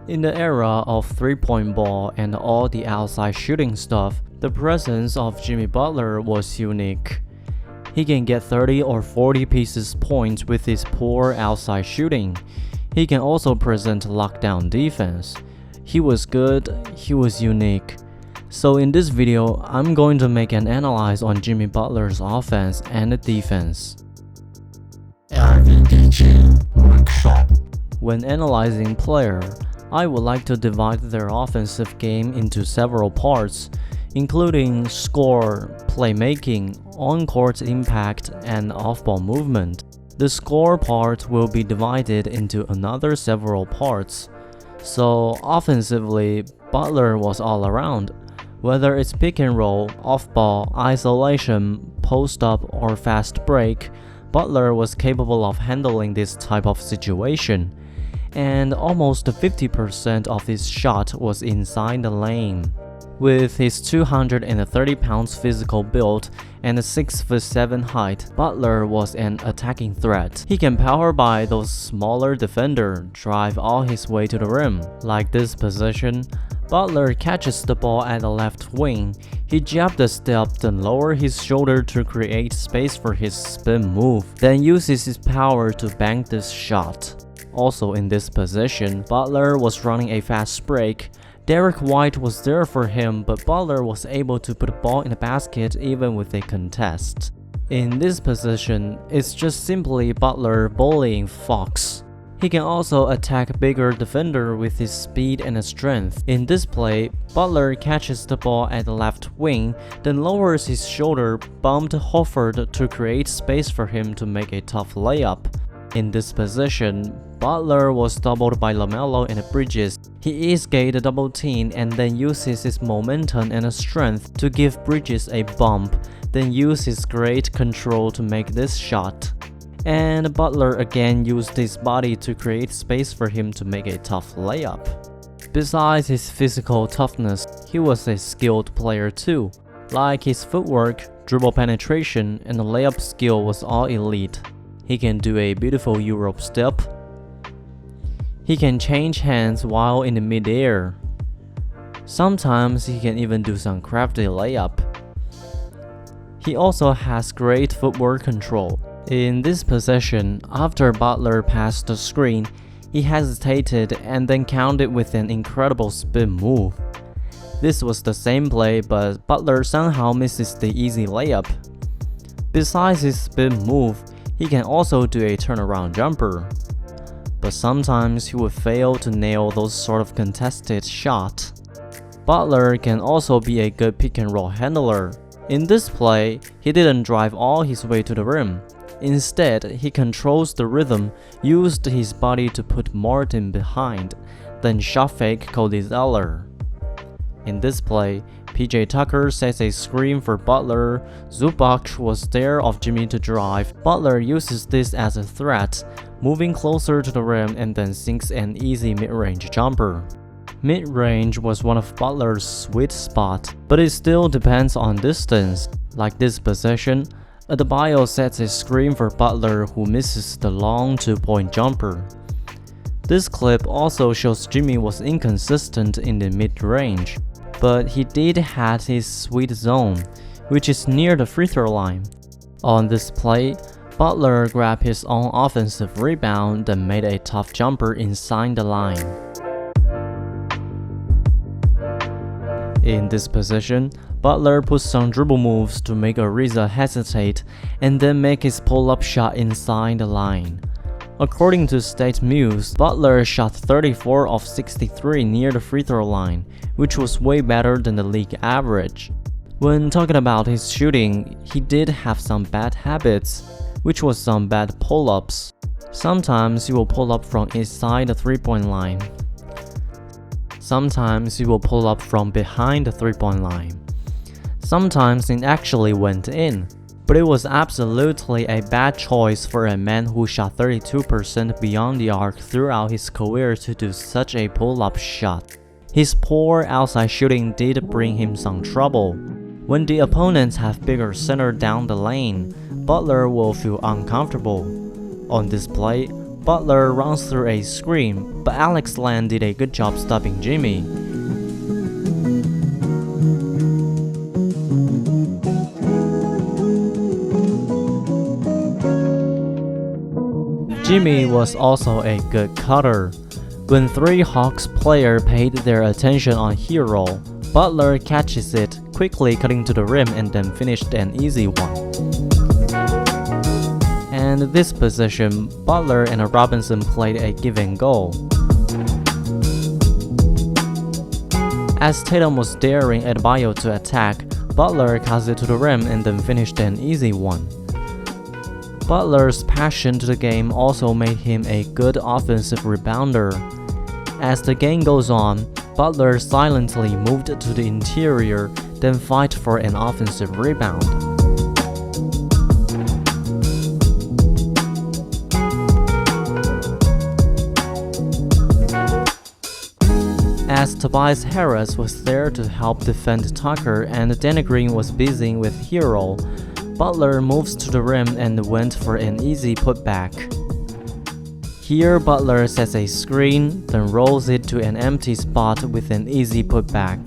In the era of three-point ball and all the outside shooting stuff, the presence of Jimmy Butler was unique. He can get 30 or 40 pieces points with his poor outside shooting. He can also present lockdown defense. He was good, he was unique. So in this video, I'm going to make an analyze on Jimmy Butler's offense and defense. When analyzing player, I would like to divide their offensive game into several parts, including score, playmaking, on-court impact, and off-ball movement. The score part will be divided into another several parts. So offensively, Butler was all around. Whether it's pick and roll, off-ball, isolation, post-up, or fast break, Butler was capable of handling this type of situation. And almost 50% of his shot was inside the lane. With his 230 pounds physical build and a 6'7" height, Butler was an attacking threat. He can power by those smaller defenders, drive all his way to the rim. Like this position, Butler catches the ball at the left wing. He jab the step, then lower his shoulder to create space for his spin move, then uses his power to bank this shot. Also in this position, Butler was running a fast break. Derek White was there for him, but Butler was able to put the ball in the basket even with a contest. In this position, it's just simply Butler bullying Fox. He can also attack bigger defender with his speed and strength. In this play, Butler catches the ball at the left wing, then lowers his shoulder, bumped Hofford to create space for him to make a tough layup. In this position, Butler was doubled by LaMelo and Bridges. He escaped the double team and then uses his momentum and strength to give Bridges a bump, then uses his great control to make this shot. And Butler again used his body to create space for him to make a tough layup. Besides his physical toughness, he was a skilled player too. Like his footwork, dribble penetration, and the layup skill was all elite. He can do a beautiful Europe step. He can change hands while in the mid-air. Sometimes he can even do some crafty layup. He also has great footwork control. In this possession, after Butler passed the screen, he hesitated and then countered with an incredible spin move. This was the same play, but Butler somehow misses the easy layup. Besides his spin move, he can also do a turnaround jumper. But sometimes he would fail to nail those sort of contested shots. Butler can also be a good pick and roll handler. In this play, he didn't drive all his way to the rim. Instead, he controls the rhythm, used his body to put Martin behind, then shot fake Cody Zeller. In this play, PJ Tucker sets a screen for Butler. Zubac was there of Jimmy to drive. Butler uses this as a threat, moving closer to the rim and then sinks an easy mid-range jumper. Mid-range was one of Butler's sweet spot, but it still depends on distance. Like this possession, Adebayo sets a screen for Butler who misses the long two-point jumper. This clip also shows Jimmy was inconsistent in the mid-range, but he did have his sweet zone, which is near the free throw line. On this play, Butler grabbed his own offensive rebound then made a tough jumper inside the line. In this position, Butler puts some dribble moves to make Ariza hesitate and then make his pull-up shot inside the line. According to State Muse, Butler shot 34 of 63 near the free throw line, which was way better than the league average. When talking about his shooting, he did have some bad habits, which was some bad pull-ups. Sometimes he will pull up from inside the three-point line. Sometimes he will pull up from behind the three-point line. Sometimes it actually went in. But it was absolutely a bad choice for a man who shot 32% beyond the arc throughout his career to do such a pull-up shot. His poor outside shooting did bring him some trouble. When the opponents have bigger center down the lane, Butler will feel uncomfortable. On this play, Butler runs through a screen, but Alex Len did a good job stopping Jimmy. Jimmy was also a good cutter. When three Hawks players paid their attention on Hero, Butler catches it, quickly cutting to the rim and then finished an easy one. And this position, Butler and Robinson played a give and go. As Tatum was daring Adebayo to attack, Butler cuts it to the rim and then finished an easy one. Butler's passion to the game also made him a good offensive rebounder. As the game goes on, Butler silently moved to the interior, then fight for an offensive rebound. As Tobias Harris was there to help defend Tucker and Danny Green was busy with Hero, Butler moves to the rim and went for an easy putback. Here Butler sets a screen, then rolls it to an empty spot with an easy putback.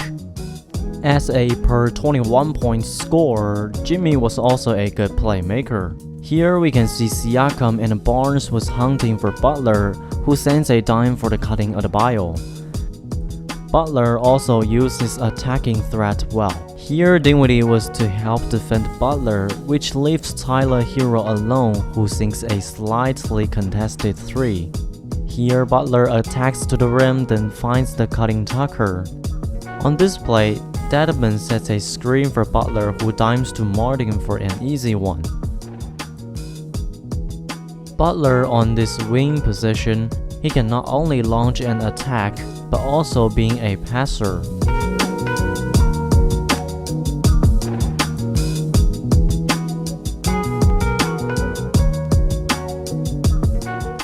As a per 21-point scorer, Jimmy was also a good playmaker. Here we can see Siakam and Barnes was hunting for Butler, who sends a dime for the cutting Adebayo. Butler also used his attacking threat well. Here Dinwiddie was to help defend Butler, which leaves Tyler Hero alone, who sinks a slightly contested three. Here Butler attacks to the rim, then finds the cutting Tucker. On this play, Dedmon sets a screen for Butler, who dimes to Martin for an easy one. Butler on this wing position, he can not only launch an attack, but also being a passer.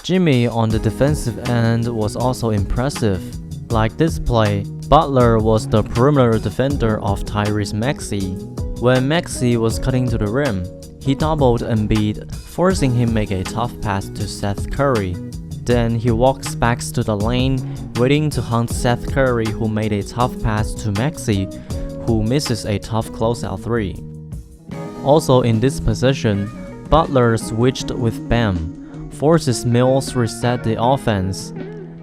Jimmy on the defensive end was also impressive. Like this play, Butler was the perimeter defender of Tyrese Maxey. When Maxey was cutting to the rim, he doubled Embiid, forcing him make a tough pass to Seth Curry. Then he walks back to the lane, waiting to hunt Seth Curry, who made a tough pass to Maxey, who misses a tough closeout three. Also in this position, Butler switched with Bam, forces Mills reset the offense.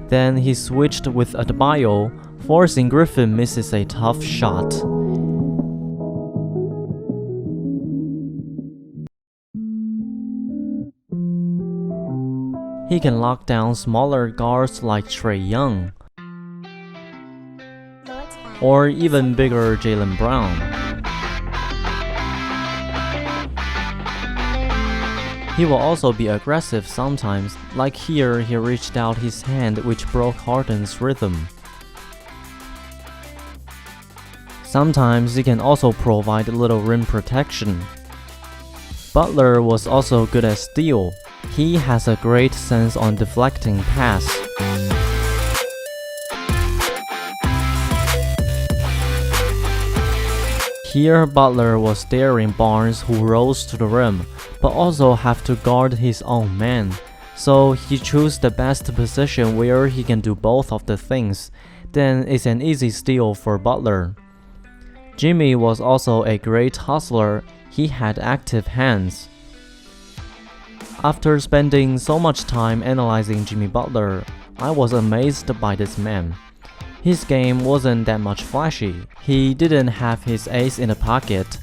Then he switched with Adebayo, forcing Griffin misses a tough shot. He can lock down smaller guards like Trae Young, or even bigger Jaylen Brown. He will also be aggressive sometimes, like here he reached out his hand which broke Harden's rhythm. Sometimes he can also provide little rim protection. Butler was also good at steal. He has a great sense on deflecting pass. Here Butler was daring Barnes, who rose to the rim, but also have to guard his own man. So he chose the best position where he can do both of the things. Then it's an easy steal for Butler. Jimmy was also a great hustler. He had active hands. After spending so much time analyzing Jimmy Butler, I was amazed by this man. His game wasn't that much flashy. He didn't have his ace in the pocket,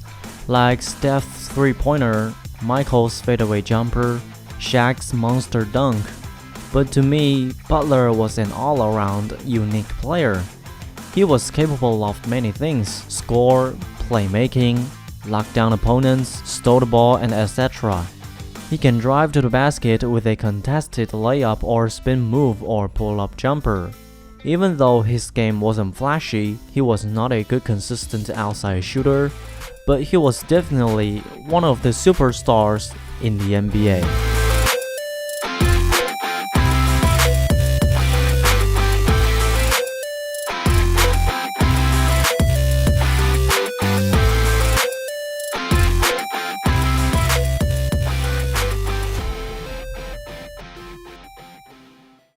like Steph's three-pointer, Michael's fadeaway jumper, Shaq's monster dunk. But to me, Butler was an all-around unique player. He was capable of many things: score, playmaking, lock down opponents, stole the ball, and etc. He can drive to the basket with a contested layup or spin move or pull-up jumper. Even though his game wasn't flashy, he was not a good consistent outside shooter, but he was definitely one of the superstars in the NBA.